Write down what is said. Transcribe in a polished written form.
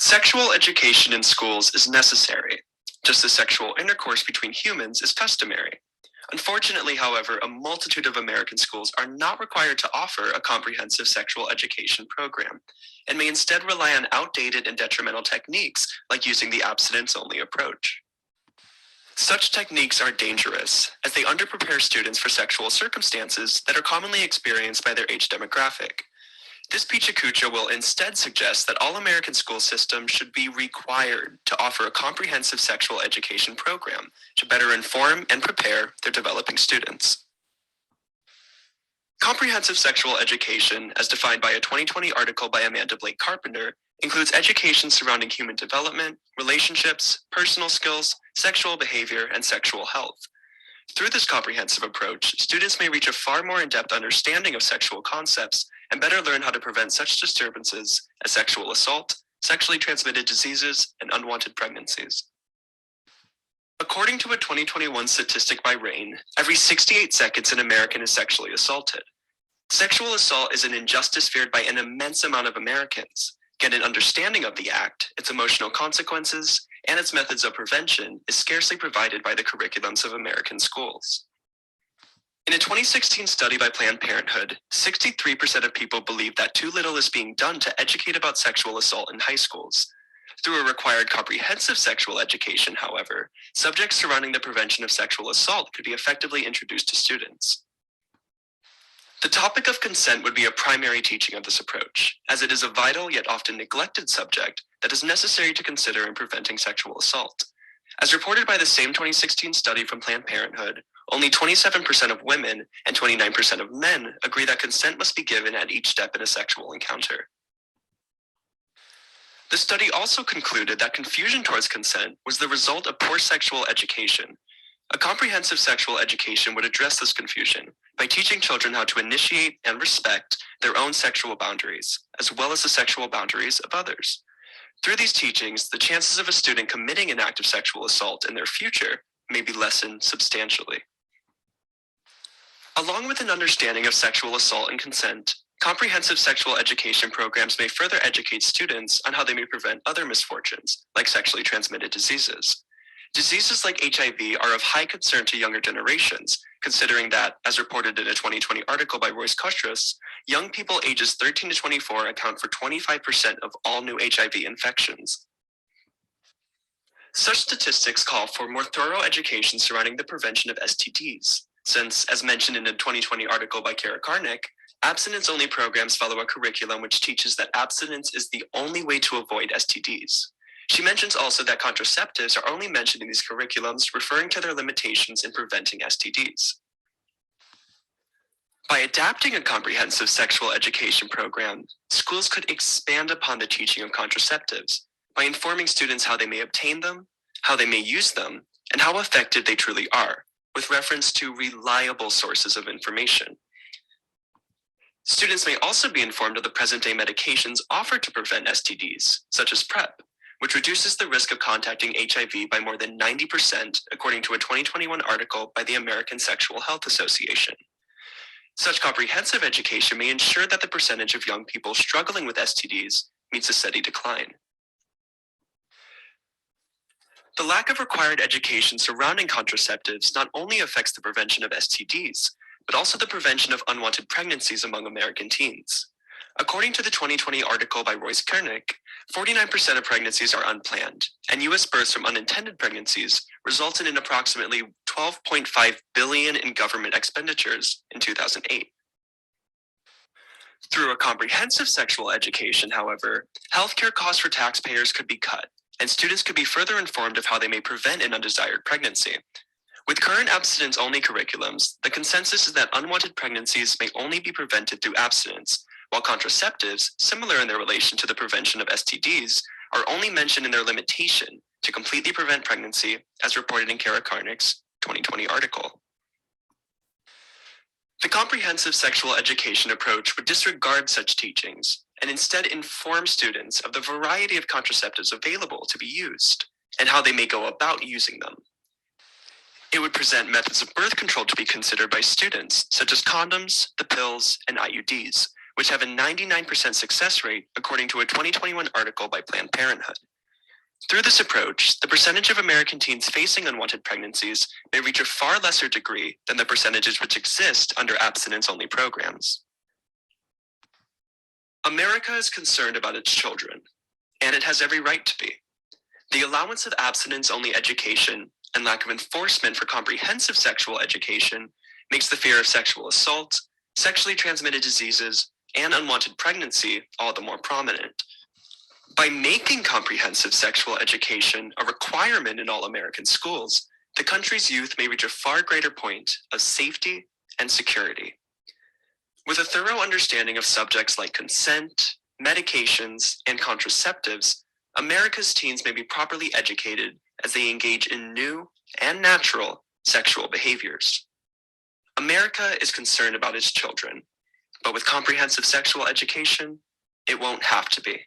Sexual education in schools is necessary, just as sexual intercourse between humans is customary. Unfortunately, however, a multitude of American schools are not required to offer a comprehensive sexual education program and may instead rely on outdated and detrimental techniques like using the abstinence only approach. Such techniques are dangerous as they underprepare students for sexual circumstances that are commonly experienced by their age demographic. This Pichacucha will instead suggest that all American school systems should be required to offer a comprehensive sexual education program to better inform and prepare their developing students. Comprehensive sexual education, as defined by a 2020 article by Amanda Blake Carpenter, includes education surrounding human development, relationships, personal skills, sexual behavior, and sexual health. Through this comprehensive approach, students may reach a far more in-depth understanding of sexual concepts and better learn how to prevent such disturbances as sexual assault, sexually transmitted diseases, and unwanted pregnancies. According to a 2021 statistic by RAINN, every 68 seconds an American is sexually assaulted. Sexual assault is an injustice feared by an immense amount of Americans. Yet an understanding of the act, its emotional consequences, and its methods of prevention is scarcely provided by the curriculums of American schools. In a 2016 study by Planned Parenthood, 63% of people believe that too little is being done to educate about sexual assault in high schools. Through a required comprehensive sexual education, however, subjects surrounding the prevention of sexual assault could be effectively introduced to students. The topic of consent would be a primary teaching of this approach, as it is a vital yet often neglected subject that is necessary to consider in preventing sexual assault. As reported by the same 2016 study from Planned Parenthood, only 27% of women and 29% of men agree that consent must be given at each step in a sexual encounter. The study also concluded that confusion towards consent was the result of poor sexual education. A comprehensive sexual education would address this confusion by teaching children how to initiate and respect their own sexual boundaries, as well as the sexual boundaries of others. Through these teachings, the chances of a student committing an act of sexual assault in their future may be lessened substantially. Along with an understanding of sexual assault and consent, comprehensive sexual education programs may further educate students on how they may prevent other misfortunes, like sexually transmitted diseases. Diseases like HIV are of high concern to younger generations, considering that, as reported in a 2020 article by Royce Kostras, young people ages 13 to 24 account for 25% of all new HIV infections. Such statistics call for more thorough education surrounding the prevention of STDs, since, as mentioned in a 2020 article by Kara Karnick, abstinence-only programs follow a curriculum which teaches that abstinence is the only way to avoid STDs. She mentions also that contraceptives are only mentioned in these curriculums, referring to their limitations in preventing STDs. By adapting a comprehensive sexual education program, schools could expand upon the teaching of contraceptives by informing students how they may obtain them, how they may use them, and how effective they truly are, with reference to reliable sources of information. Students may also be informed of the present-day medications offered to prevent STDs, such as PrEP, which reduces the risk of contacting HIV by more than 90%, according to a 2021 article by the American Sexual Health Association. Such comprehensive education may ensure that the percentage of young people struggling with STDs meets a steady decline. The lack of required education surrounding contraceptives not only affects the prevention of STDs, but also the prevention of unwanted pregnancies among American teens. According to the 2020 article by Royce Kernick, 49% of pregnancies are unplanned, and U.S. births from unintended pregnancies resulted in approximately $12.5 billion in government expenditures in 2008. Through a comprehensive sexual education, however, healthcare costs for taxpayers could be cut, and students could be further informed of how they may prevent an undesired pregnancy. With current abstinence-only curriculums, the consensus is that unwanted pregnancies may only be prevented through abstinence, while contraceptives, similar in their relation to the prevention of STDs, are only mentioned in their limitation to completely prevent pregnancy, as reported in Kara Karnick's 2020 article. The comprehensive sexual education approach would disregard such teachings and instead inform students of the variety of contraceptives available to be used and how they may go about using them. It would present methods of birth control to be considered by students, such as condoms, the pills, and IUDs, which have a 99% success rate according to a 2021 article by Planned Parenthood. Through this approach, the percentage of American teens facing unwanted pregnancies may reach a far lesser degree than the percentages which exist under abstinence-only programs. America is concerned about its children, and it has every right to be. The allowance of abstinence-only education and lack of enforcement for comprehensive sexual education makes the fear of sexual assault, sexually transmitted diseases, and unwanted pregnancy all the more prominent. By making comprehensive sexual education a requirement in all American schools, the country's youth may reach a far greater point of safety and security. With a thorough understanding of subjects like consent, medications, and contraceptives, America's teens may be properly educated as they engage in new and natural sexual behaviors. America is concerned about its children, but with comprehensive sexual education, it won't have to be.